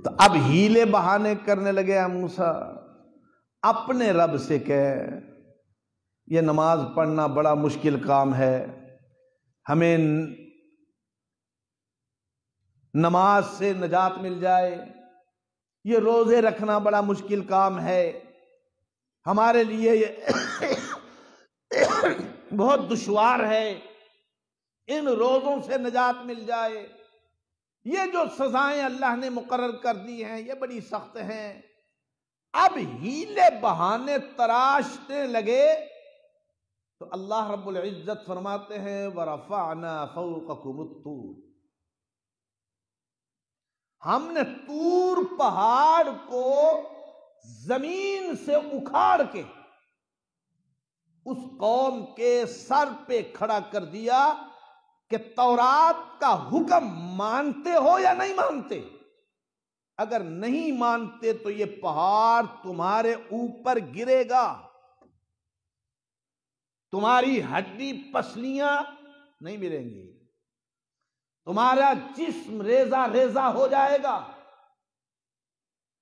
تو اب ہیلے بہانے کرنے لگے ہیں موسیٰ، اپنے رب سے کہے یہ نماز پڑھنا بڑا مشکل کام ہے، ہمیں نماز سے نجات مل جائے، یہ روزے رکھنا بڑا مشکل کام ہے، ہمارے لیے یہ بہت دشوار ہے، ان روزوں سے نجات مل جائے، یہ جو سزائیں اللہ نے مقرر کر دی ہیں یہ بڑی سخت ہیں۔ اب ہیلے بہانے تراشنے لگے تو اللہ رب العزت فرماتے ہیں وَرَفَعْنَا فَوْقَكُمُ الطُّورَ، ہم نے طور پہاڑ کو زمین سے اکھاڑ کے اس قوم کے سر پہ کھڑا کر دیا کہ تورات کا حکم مانتے ہو یا نہیں مانتے؟ اگر نہیں مانتے تو یہ پہاڑ تمہارے اوپر گرے گا، تمہاری ہڈی پسلیاں نہیں ملیں گی، تمہارا جسم ریزہ ریزہ ہو جائے گا۔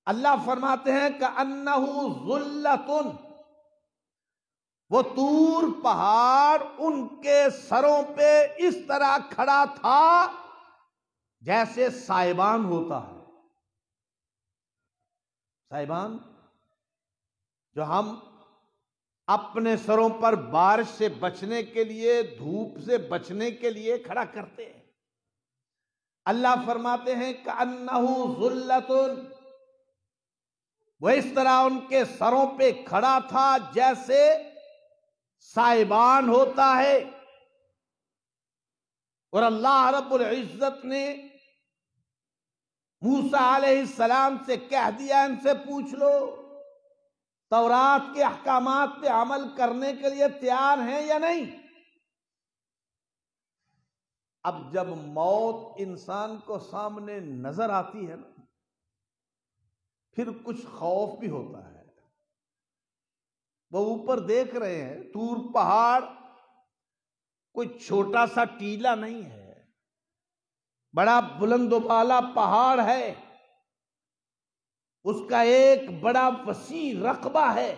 اللہ فرماتے ہیں کَأَنَّهُ ظُلَّةٌ، وہ طور پہاڑ ان کے سروں پہ اس طرح کھڑا تھا جیسے سائبان ہوتا ہے۔ سائبان جو ہم اپنے سروں پر بارش سے بچنے کے لیے، دھوپ سے بچنے کے لیے کھڑا کرتے ہیں، اللہ فرماتے ہیں کَأَنَّهُ ظُلَّةٌ، وہ اس طرح ان کے سروں پہ کھڑا تھا جیسے سائبان ہوتا ہے۔ اور اللہ رب العزت نے موسیٰ علیہ السلام سے کہہ دیا ان سے پوچھ لو تورات کے احکامات پہ عمل کرنے کے لیے تیار ہیں یا نہیں؟ اب جب موت انسان کو سامنے نظر آتی ہے نا، پھر کچھ خوف بھی ہوتا ہے۔ وہ اوپر دیکھ رہے ہیں طور پہاڑ کوئی چھوٹا سا ٹیلا نہیں ہے، بڑا بلند و بالا پہاڑ ہے، اس کا ایک بڑا وسیع رقبہ ہے،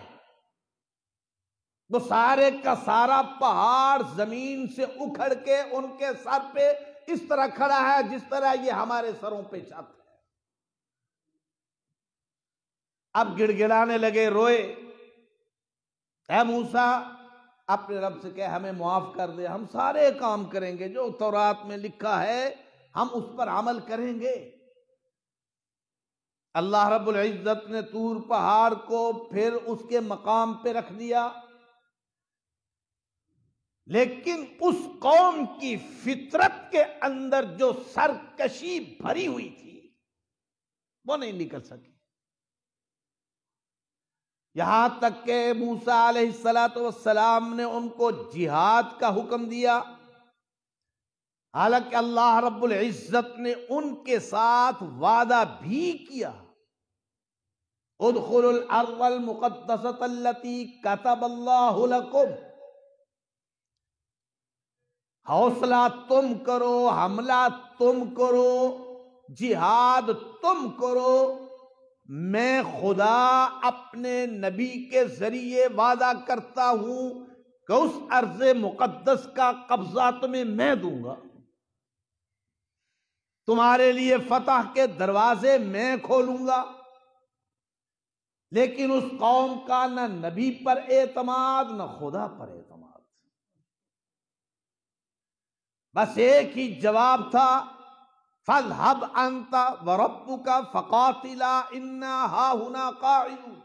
وہ سارے کا سارا پہاڑ زمین سے اکھڑ کے ان کے سر پہ اس طرح کھڑا ہے جس طرح یہ ہمارے سروں پہ چھت ہے۔ اب گڑ گڑانے لگے، روئے، اے موسیٰ اپنے رب سے کہے ہمیں معاف کر دے، ہم سارے کام کریں گے جو تورات میں لکھا ہے، ہم اس پر عمل کریں گے۔ اللہ رب العزت نے طور پہاڑ کو پھر اس کے مقام پہ رکھ دیا، لیکن اس قوم کی فطرت کے اندر جو سرکشی بھری ہوئی تھی وہ نہیں نکل سکی، یہاں تک کہ موسیٰ علیہ السلام نے ان کو جہاد کا حکم دیا، حالانکہ اللہ رب العزت نے ان کے ساتھ وعدہ بھی کیا ادخلوا الارض المقدسۃ التی کتب اللہ لکم، حوصلہ تم کرو، حملہ تم کرو، جہاد تم کرو، میں خدا اپنے نبی کے ذریعے وعدہ کرتا ہوں کہ اس ارض مقدس کا قبضہ تمہیں میں دوں گا، تمہارے لیے فتح کے دروازے میں کھولوں گا۔ لیکن اس قوم کا نہ نبی پر اعتماد نہ خدا پر اعتماد، بس ایک ہی جواب تھا فَاذْهَبْ أَنْتَ وَرَبُّكَ فَقَاتِلَا إِنَّا هَاهُنَا قَاعِدُونَ،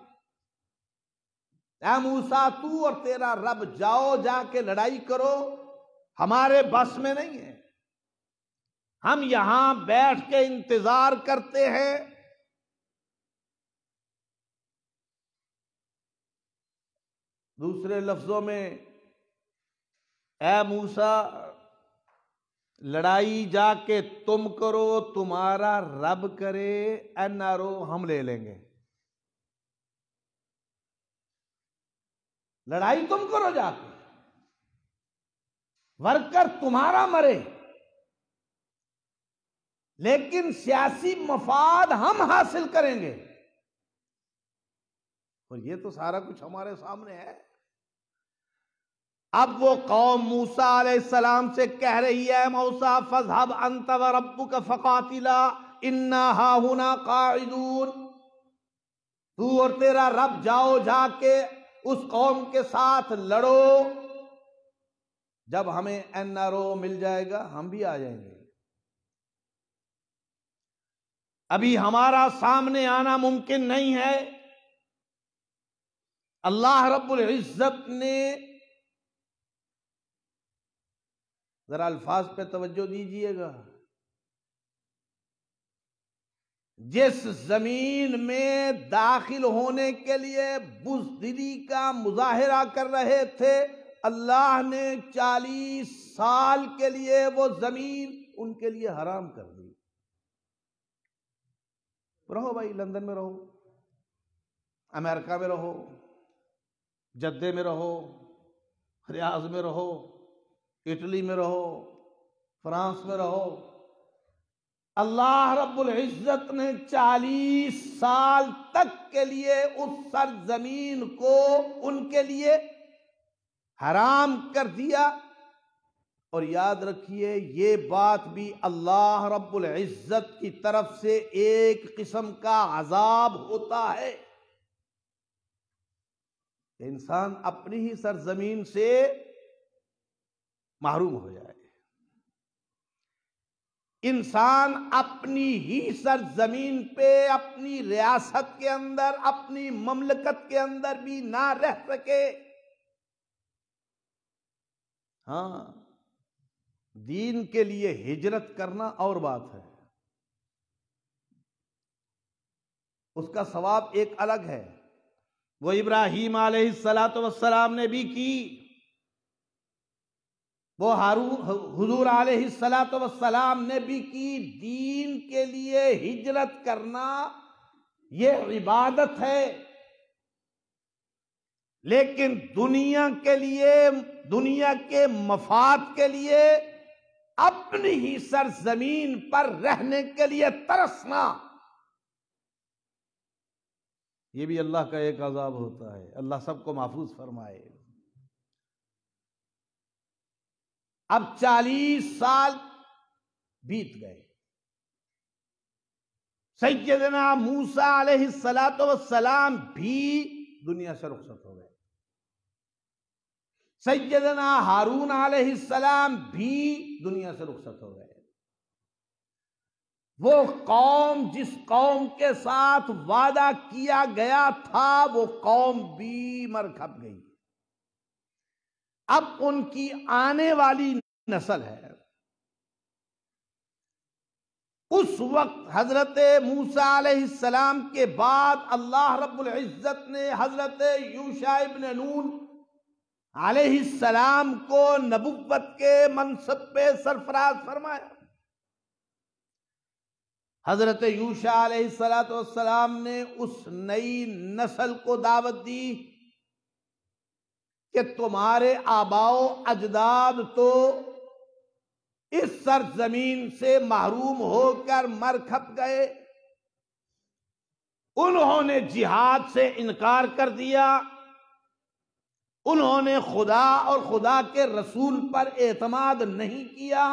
اے موسیٰ تو اور تیرا رب جاؤ، جا کے لڑائی کرو، ہمارے بس میں نہیں ہے، ہم یہاں بیٹھ کے انتظار کرتے ہیں۔ دوسرے لفظوں میں اے موسیٰ لڑائی جا کے تم کرو، تمہارا رب کرے، اے نارو ہم لے لیں گے، لڑائی تم کرو جا کے، ورکر تمہارا مرے، لیکن سیاسی مفاد ہم حاصل کریں گے، اور یہ تو سارا کچھ ہمارے سامنے ہے۔ اب وہ قوم موسیٰ علیہ السلام سے کہہ رہی ہے موسیٰ فاذهب انت وربك فقاتلا انا ہاہنا قاعدون، تو اور تیرا رب جاؤ، جا کے اس قوم کے ساتھ لڑو، جب ہمیں NRO مل جائے گا ہم بھی آ جائیں گے، ابھی ہمارا سامنے آنا ممکن نہیں ہے۔ اللہ رب العزت نے، ذرا الفاظ پہ توجہ دیجئے گا، جس زمین میں داخل ہونے کے لیے بزدلی کا مظاہرہ کر رہے تھے، اللہ نے 40 سال کے لیے وہ زمین ان کے لیے حرام کر دی۔ رہو بھائی، لندن میں رہو، امریکہ میں رہو، جدے میں رہو، ریاض میں رہو، اٹلی میں رہو، فرانس میں رہو، اللہ رب العزت نے 40 سال تک کے لیے اس سرزمین کو ان کے لیے حرام کر دیا۔ اور یاد رکھیے یہ بات بھی اللہ رب العزت کی طرف سے ایک قسم کا عذاب ہوتا ہے کہ انسان اپنی ہی سرزمین سے محروم ہو جائے، انسان اپنی ہی سرزمین پہ، اپنی ریاست کے اندر، اپنی مملکت کے اندر بھی نہ رہ سکے۔ ہاں، دین کے لیے ہجرت کرنا اور بات ہے، اس کا ثواب ایک الگ ہے، وہ ابراہیم علیہ السلام نے بھی کی، وہ حضور علیہ السلام نے بھی کی۔ دین کے لیے ہجرت کرنا یہ عبادت ہے، لیکن دنیا کے لیے، دنیا کے مفاد کے لیے، اپنی ہی سرزمین پر رہنے کے لیے ترسنا، یہ بھی اللہ کا ایک عذاب ہوتا ہے۔ اللہ سب کو محفوظ فرمائے۔ اب 40 سال بیت گئے، سیدنا موسیٰ علیہ السلام بھی دنیا سے رخصت ہو گئے، سیدنا ہارون علیہ السلام بھی دنیا سے رخصت ہو گئے۔ وہ قوم، جس قوم کے ساتھ وعدہ کیا گیا تھا، وہ قوم بھی مر کھپ گئی۔ اب ان کی آنے والی نسل ہے۔ اس وقت حضرت موسیٰ علیہ السلام کے بعد اللہ رب العزت نے حضرت یوشع ابن نون علیہ السلام کو نبوت کے منصب پہ سرفراز فرمایا۔ حضرت یوشع علیہ السلام نے اس نئی نسل کو دعوت دی کہ تمہارے آباء و اجداد تو اس سرزمین سے محروم ہو کر مر کھپ گئے، انہوں نے جہاد سے انکار کر دیا، انہوں نے خدا اور خدا کے رسول پر اعتماد نہیں کیا،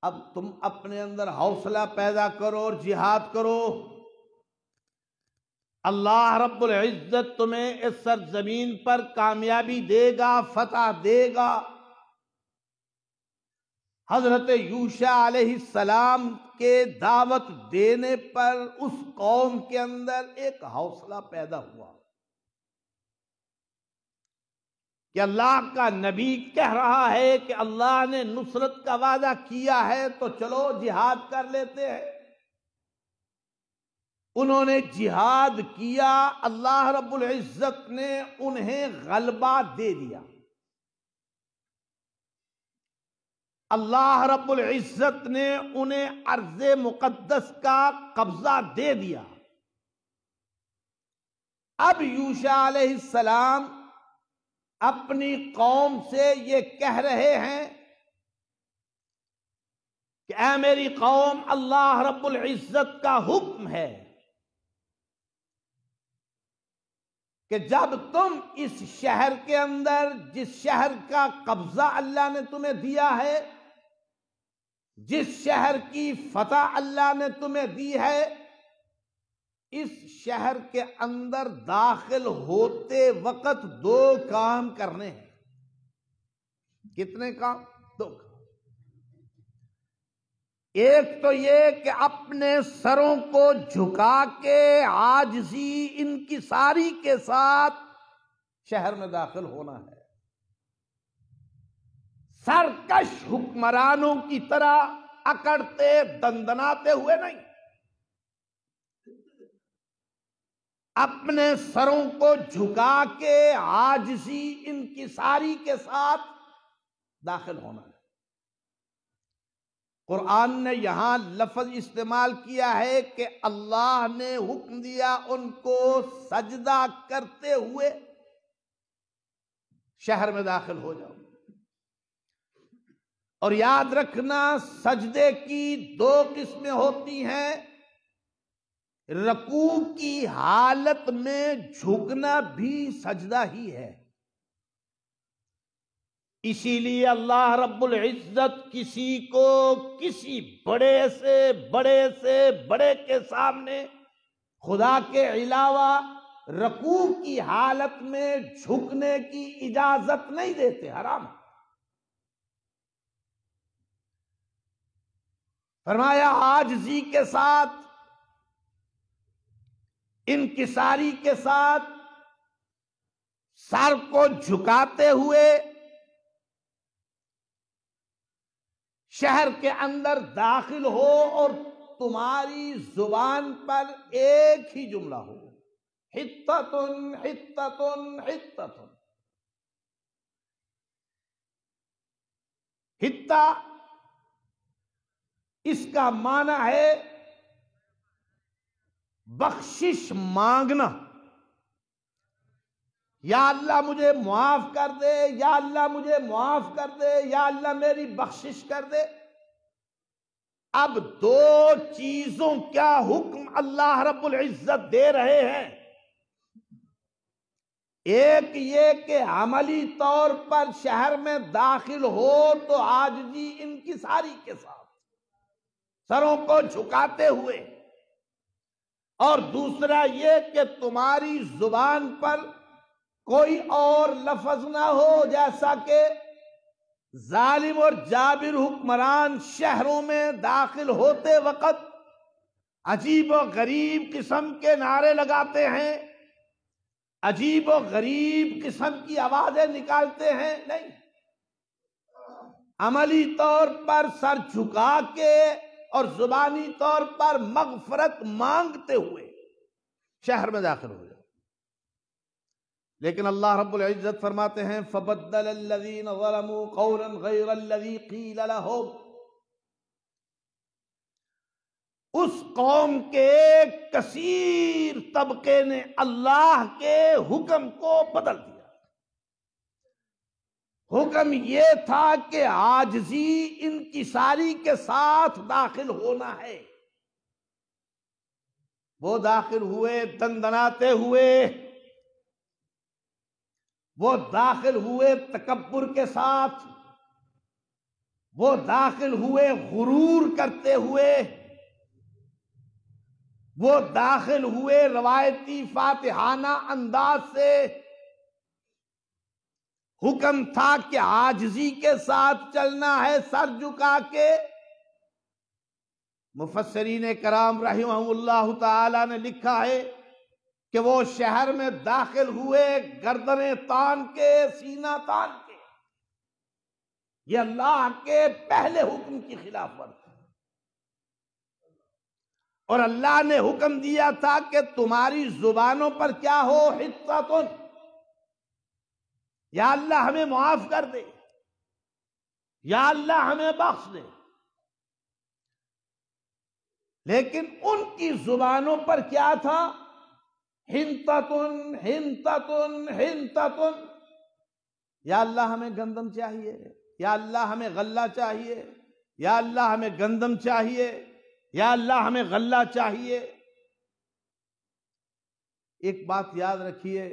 اب تم اپنے اندر حوصلہ پیدا کرو اور جہاد کرو، اللہ رب العزت تمہیں اس سرزمین پر کامیابی دے گا، فتح دے گا۔ حضرت یوشع علیہ السلام کے دعوت دینے پر اس قوم کے اندر ایک حوصلہ پیدا ہوا کہ اللہ کا نبی کہہ رہا ہے کہ اللہ نے نصرت کا وعدہ کیا ہے تو چلو جہاد کر لیتے ہیں۔ انہوں نے جہاد کیا، اللہ رب العزت نے انہیں غلبہ دے دیا، اللہ رب العزت نے انہیں ارض مقدس کا قبضہ دے دیا۔ اب یوشع علیہ السلام اپنی قوم سے یہ کہہ رہے ہیں کہ اے میری قوم، اللہ رب العزت کا حکم ہے کہ جب تم اس شہر کے اندر، جس شہر کا قبضہ اللہ نے تمہیں دیا ہے، جس شہر کی فتح اللہ نے تمہیں دی ہے، اس شہر کے اندر داخل ہوتے وقت 2 کام کرنے ہیں۔ کتنے کام؟ 2 کام۔ ایک تو یہ کہ اپنے سروں کو جھکا کے عاجزی انکساری کے ساتھ شہر میں داخل ہونا ہے، سرکش حکمرانوں کی طرح اکڑتے دندناتے ہوئے نہیں، اپنے سروں کو جھکا کے عاجزی انکساری کے ساتھ داخل ہونا ہے۔ قرآن نے یہاں لفظ استعمال کیا ہے کہ اللہ نے حکم دیا ان کو سجدہ کرتے ہوئے شہر میں داخل ہو جاؤ۔ اور یاد رکھنا، سجدے کی 2 قسمیں ہوتی ہیں۔ رکوع کی حالت میں جھکنا بھی سجدہ ہی ہے، اسی لیے اللہ رب العزت کسی کو کسی بڑے سے بڑے کے سامنے خدا کے علاوہ رکوع کی حالت میں جھکنے کی اجازت نہیں دیتے، حرام۔ فرمایا عاجزی کے ساتھ، انکساری کے ساتھ، سر کو جھکاتے ہوئے شہر کے اندر داخل ہو، اور تمہاری زبان پر ایک ہی جملہ ہو، حطۃ حطۃ حطۃ۔ حطہ اس کا معنی ہے بخشش مانگنا، یا اللہ مجھے معاف کر دے، یا اللہ مجھے معاف کر دے، یا اللہ میری بخشش کر دے۔ اب 2 چیزوں کا حکم اللہ رب العزت دے رہے ہیں۔ ایک یہ کہ عملی طور پر شہر میں داخل ہو تو عاجزی انکساری کے ساتھ، سروں کو جھکاتے ہوئے، اور دوسرا یہ کہ تمہاری زبان پر کوئی اور لفظ نہ ہو، جیسا کہ ظالم اور جابر حکمران شہروں میں داخل ہوتے وقت عجیب و غریب قسم کے نعرے لگاتے ہیں، عجیب و غریب قسم کی آوازیں نکالتے ہیں۔ نہیں، عملی طور پر سر جھکا کے اور زبانی طور پر مغفرت مانگتے ہوئے شہر میں داخل ہو جائے۔ لیکن اللہ رب العزت فرماتے ہیں فَبَدَّلَ الَّذِينَ ظَلَمُوا قَوْلًا غَيْرَ الَّذِي قِيلَ لَهُمْ، اس قوم کے کثیر طبقے نے اللہ کے حکم کو بدل دیا۔ حکم یہ تھا کہ عاجزی انکساری کے ساتھ داخل ہونا ہے، وہ داخل ہوئے دندناتے ہوئے، وہ داخل ہوئے تکبر کے ساتھ، وہ داخل ہوئے غرور کرتے ہوئے، وہ داخل ہوئے روایتی فاتحانہ انداز سے۔ حکم تھا کہ عاجزی کے ساتھ چلنا ہے، سر جھکا کے۔ مفسرین کرام رحمہ اللہ تعالی نے لکھا ہے کہ وہ شہر میں داخل ہوئے گردنیں تان کے، سینہ تان کے۔ یہ اللہ کے پہلے حکم کی خلاف ورزی، اور اللہ نے حکم دیا تھا کہ تمہاری زبانوں پر کیا ہو؟ حطۃ، یا اللہ ہمیں معاف کر دے، یا اللہ ہمیں بخش دے۔ لیکن ان کی زبانوں پر کیا تھا؟ حنطۃ حنطۃ حنطۃ، یا اللہ ہمیں گندم چاہیے، یا اللہ ہمیں غلہ چاہیے، یا اللہ ہمیں گندم چاہیے، یا اللہ ہمیں غلہ چاہیے۔ ایک بات یاد رکھیے،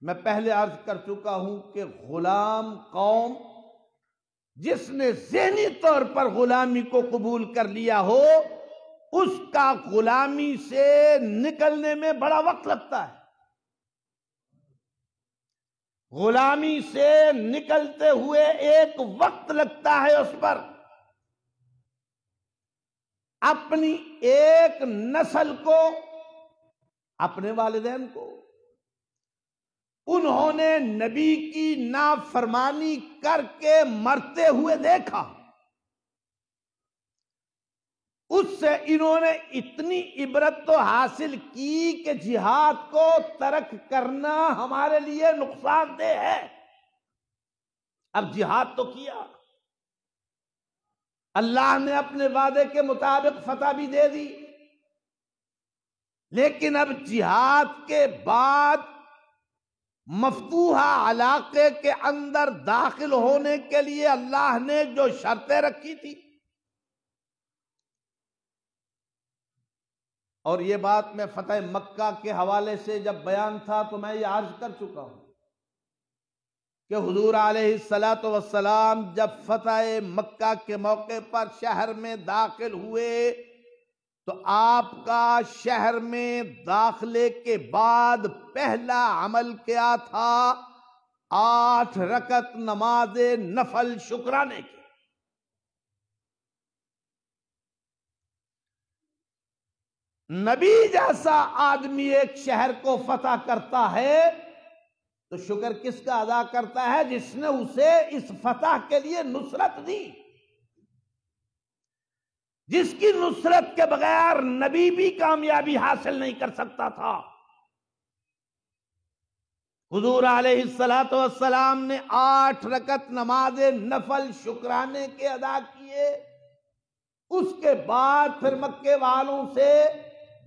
میں پہلے عرض کر چکا ہوں کہ غلام قوم جس نے ذہنی طور پر غلامی کو قبول کر لیا ہو، اس کا غلامی سے نکلنے میں بڑا وقت لگتا ہے۔ غلامی سے نکلتے ہوئے ایک وقت لگتا ہے اس پر۔ اپنی ایک نسل کو، اپنے والدین کو انہوں نے نبی کی نافرمانی کر کے مرتے ہوئے دیکھا، اس سے انہوں نے اتنی عبرت تو حاصل کی کہ جہاد کو ترک کرنا ہمارے لیے نقصان دہ ہے۔ اب جہاد تو کیا، اللہ نے اپنے وعدے کے مطابق فتح بھی دے دی، لیکن اب جہاد کے بعد مفتوحہ علاقے کے اندر داخل ہونے کے لیے اللہ نے جو شرطیں رکھی تھی، اور یہ بات میں فتح مکہ کے حوالے سے جب بیان تھا تو میں یہ عرض کر چکا ہوں کہ حضور علیہ السلام جب فتح مکہ کے موقع پر شہر میں داخل ہوئے تو آپ کا شہر میں داخلے کے بعد پہلا عمل کیا تھا؟ 8 رکعت نماز نفل شکرانے کی۔ نبی جیسا آدمی ایک شہر کو فتح کرتا ہے تو شکر کس کا ادا کرتا ہے؟ جس نے اسے اس فتح کے لیے نصرت دی، جس کی نصرت کے بغیر نبی بھی کامیابی حاصل نہیں کر سکتا تھا۔ حضور علیہ السلام نے 8 رکعت نماز نفل شکرانے کے ادا کیے۔ اس کے بعد پھر مکے والوں سے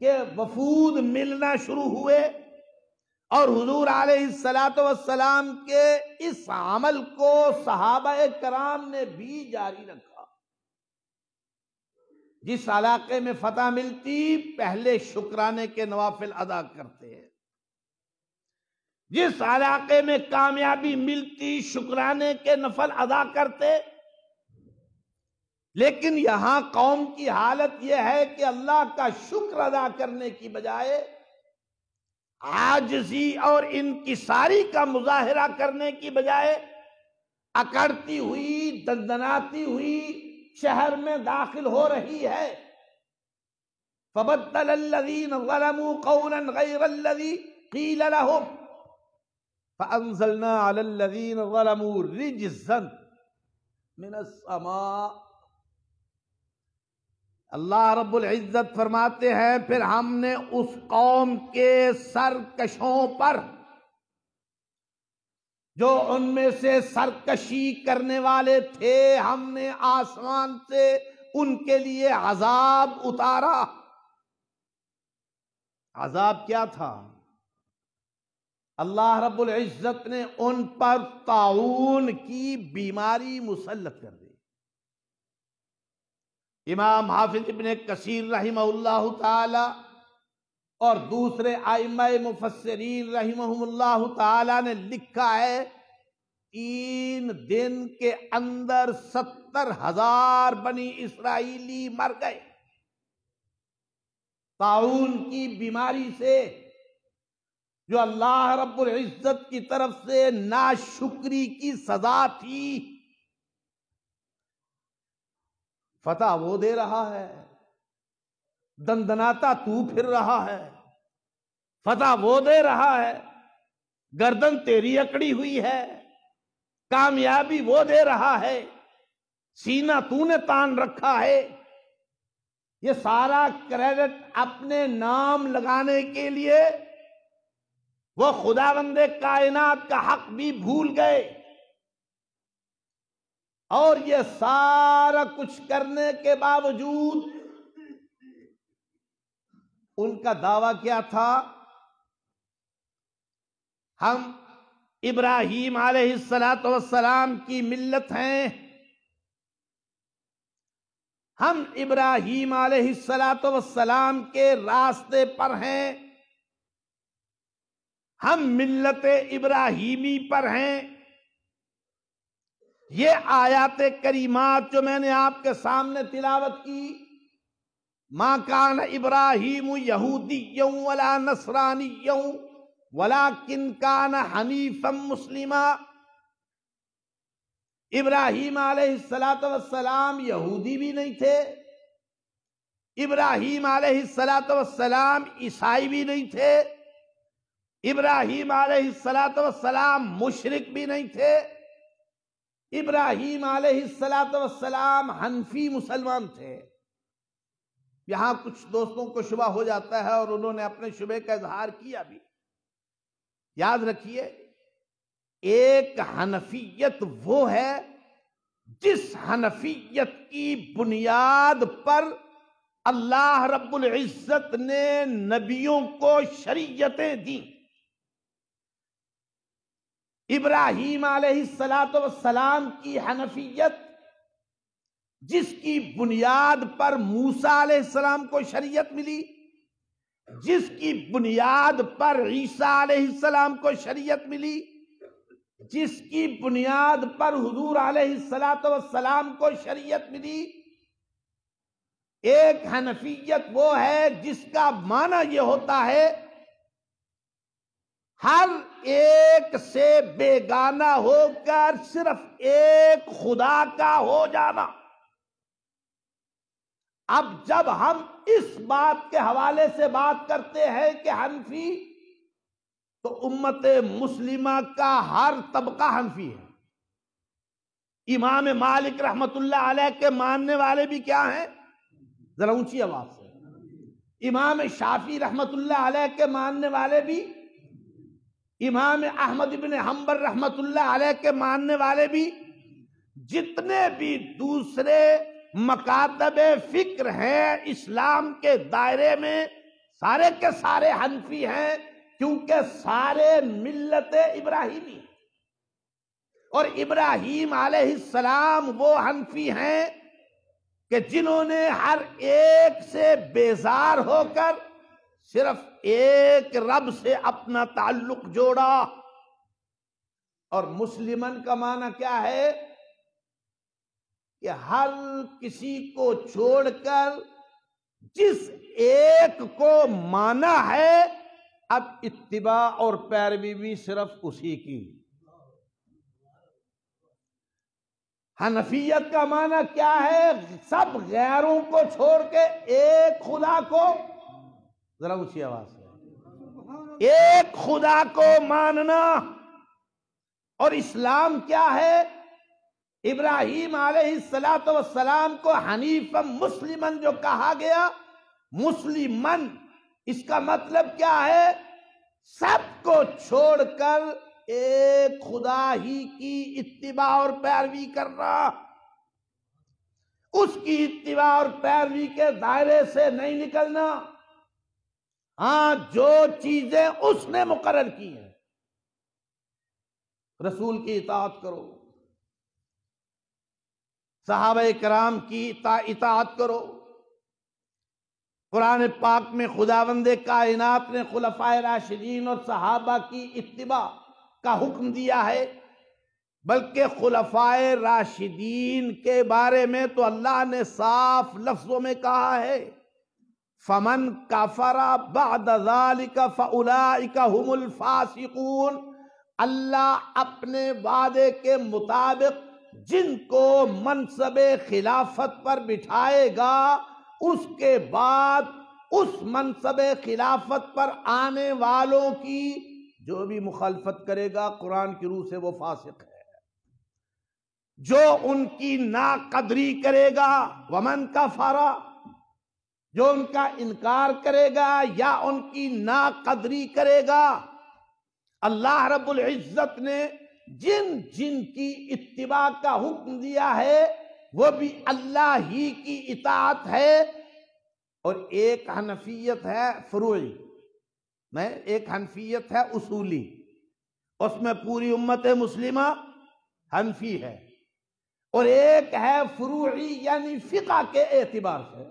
کہ وفود ملنا شروع ہوئے، اور حضور علیہ السلام کے اس عمل کو صحابہ کرام نے بھی جاری رکھا۔ جس علاقے میں فتح ملتی پہلے شکرانے کے نوافل ادا کرتے ہیں، جس علاقے میں کامیابی ملتی شکرانے کے نفل ادا کرتے۔ لیکن یہاں قوم کی حالت یہ ہے کہ اللہ کا شکر ادا کرنے کی بجائے عاجزی اور انکساری کا مظاہرہ کرنے کی بجائے اکڑتی ہوئی، دندناتی ہوئی شہر میں داخل ہو رہی ہے۔ فَبَدَّلَ الَّذِينَ ظَلَمُوا قَوْلًا غَيْرَ الَّذِي قِيلَ لَهُمْ فَأَنزَلْنَا عَلَى الَّذِينَ ظَلَمُوا رِجْزًا مِنَ السَّمَاءِ۔ اللہ رب العزت فرماتے ہیں پھر ہم نے اس قوم کے سرکشوں پر، جو ان میں سے سرکشی کرنے والے تھے، ہم نے آسمان سے ان کے لیے عذاب اتارا۔ عذاب کیا تھا؟ اللہ رب العزت نے ان پر طاعون کی بیماری مسلط کر دی۔ امام حافظ ابن کثیر رحمہ اللہ تعالی اور دوسرے ائمہ مفسرین رحمہم اللہ تعالی نے لکھا ہے 3 دن کے اندر 70,000 بنی اسرائیلی مر گئے طاعون کی بیماری سے، جو اللہ رب العزت کی طرف سے ناشکری کی سزا تھی۔ فتح وہ دے رہا ہے، دندناتا تو پھر رہا ہے۔ فتح وہ دے رہا ہے، گردن تیری اکڑی ہوئی ہے۔ کامیابی وہ دے رہا ہے، سینہ تو نے تان رکھا ہے۔ یہ سارا کریڈٹ اپنے نام لگانے کے لیے وہ خداوند کائنات کا حق بھی بھول گئے، اور یہ سارا کچھ کرنے کے باوجود ان کا دعویٰ کیا تھا؟ ہم ابراہیم علیہ السلام کی ملت ہیں، ہم ابراہیم علیہ السلام کے راستے پر ہیں، ہم ملت ابراہیمی پر ہیں۔ یہ آیات کریمات جو میں نے آپ کے سامنے تلاوت کی، ما کان ابراہیم یہودیا ولا نصرانیا ولکن کان حنیفا مسلما، ابراہیم علیہ السلام یہودی بھی نہیں تھے، ابراہیم علیہ السلام عیسائی بھی نہیں تھے، ابراہیم علیہ السلام مشرک بھی نہیں تھے، ابراہیم علیہ السلام حنفی مسلمان تھے۔ یہاں کچھ دوستوں کو شبہ ہو جاتا ہے اور انہوں نے اپنے شبہ کا اظہار کیا بھی۔ یاد رکھیے، ایک حنفیت وہ ہے جس حنفیت کی بنیاد پر اللہ رب العزت نے نبیوں کو شریعتیں دیں۔ ابراہیم علیہ السلام کی حنفیت، جس کی بنیاد پر موسیٰ علیہ السلام کو شریعت ملی، جس کی بنیاد پر عیسیٰ علیہ السلام کو شریعت ملی، جس کی بنیاد پر حضور علیہ السلام کو شریعت ملی، ایک حنفیت وہ ہے جس کا معنی یہ ہوتا ہے ہر ایک سے بیگانہ ہو کر صرف ایک خدا کا ہو جانا۔ اب جب ہم اس بات کے حوالے سے بات کرتے ہیں کہ حنفی، تو امت مسلمہ کا ہر طبقہ حنفی ہے۔ امام مالک رحمت اللہ علیہ کے ماننے والے بھی کیا ہیں؟ ذرا اونچی آواز سے۔ امام شافعی رحمت اللہ علیہ کے ماننے والے بھی، امام احمد بن حنبل رحمت اللہ علیہ کے ماننے والے بھی، جتنے بھی دوسرے مکاتب فکر ہیں اسلام کے دائرے میں، سارے کے سارے حنفی ہیں، کیونکہ سارے ملت ابراہیمی۔ اور ابراہیم علیہ السلام وہ حنفی ہیں کہ جنہوں نے ہر ایک سے بیزار ہو کر صرف ایک رب سے اپنا تعلق جوڑا۔ اور مسلمن کا معنی کیا ہے؟ کہ ہر کسی کو چھوڑ کر جس ایک کو مانا ہے، اب اتباع اور پیروی بھی صرف اسی کی۔ حنفیت کا معنی کیا ہے؟ سب غیروں کو چھوڑ کے ایک خدا کو، ذرا اونچی آواز سے، ایک خدا کو ماننا۔ اور اسلام کیا ہے؟ ابراہیم علیہ السلام کو حنیف مسلمن جو کہا گیا، مسلمن اس کا مطلب کیا ہے؟ سب کو چھوڑ کر ایک خدا ہی کی اتباع اور پیروی کرنا، اس کی اتباع اور پیروی کے دائرے سے نہیں نکلنا۔ ہاں، جو چیزیں اس نے مقرر کی ہیں، رسول کی اطاعت کرو، صحابہ کرام کی اطاعت کرو۔ قرآن پاک میں خداوند کائنات نے خلفائے راشدین اور صحابہ کی اتباع کا حکم دیا ہے، بلکہ خلفائے راشدین کے بارے میں تو اللہ نے صاف لفظوں میں کہا ہے، فَمَنْ كَفَرَ بَعْدَ ذَلِكَ فَأُولَئِكَ هُمُ الْفَاسِقُونَ۔ اللہ اپنے وعدے کے مطابق جن کو منصب خلافت پر بٹھائے گا، اس کے بعد اس منصب خلافت پر آنے والوں کی جو بھی مخالفت کرے گا، قرآن کی روح سے وہ فاسق ہے۔ جو ان کی ناقدری کرے گا، ومن کفر، جو ان کا انکار کرے گا یا ان کی ناقدری کرے گا، اللہ رب العزت نے جن جن کی اتباع کا حکم دیا ہے وہ بھی اللہ ہی کی اطاعت ہے۔ اور ایک حنفیت ہے فروعی، ایک حنفیت ہے اصولی، اس میں پوری امت مسلمہ حنفی ہے۔ اور ایک ہے فروعی یعنی فقہ کے اعتبار سے،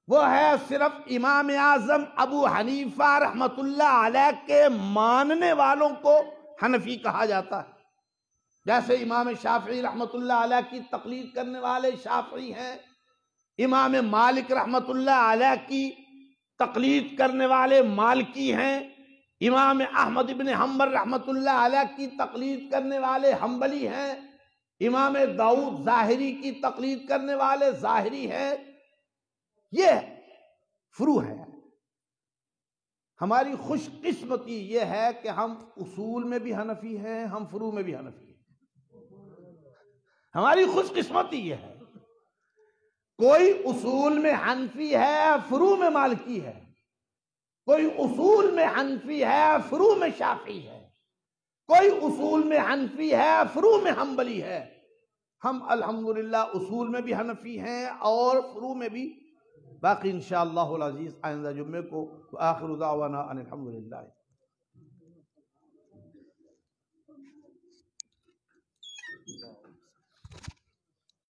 وہ ہے صرف امام اعظم ابو حنیفہ رحمت اللہ علیہ کے ماننے والوں کو حنفی کہا جاتا ہے، جیسے امام شافعی رحمت اللہ علیہ کی تقلید کرنے والے شافعی ہیں، امام مالک رحمت اللہ علیہ کی تقلید کرنے والے مالکی ہیں، امام احمد بن حنبل رحمت اللہ علیہ کی تقلید کرنے والے حنبلی ہیں، امام داؤد ظاہری کی تقلید کرنے والے ظاہری ہیں۔ یہ فروع ہے۔ ہماری خوش قسمتی یہ ہے کہ ہم اصول میں بھی حنفی ہیں، ہم فروع میں بھی حنفی ہیں، ہماری خوش قسمتی یہ ہے۔ کوئی اصول میں حنفی ہے، فروع میں مالکی ہے، کوئی اصول میں حنفی ہے، فروع میں شافعی ہے، کوئی اصول میں حنفی ہے، فروع میں حنبلی ہے۔ ہم الحمدللہ اصول میں بھی حنفی ہیں اور فروع میں بھی، باقی انشاءاللہ العزیز آئندہ جمعے کو۔ وآخر دعوانا ان الحمدللہ۔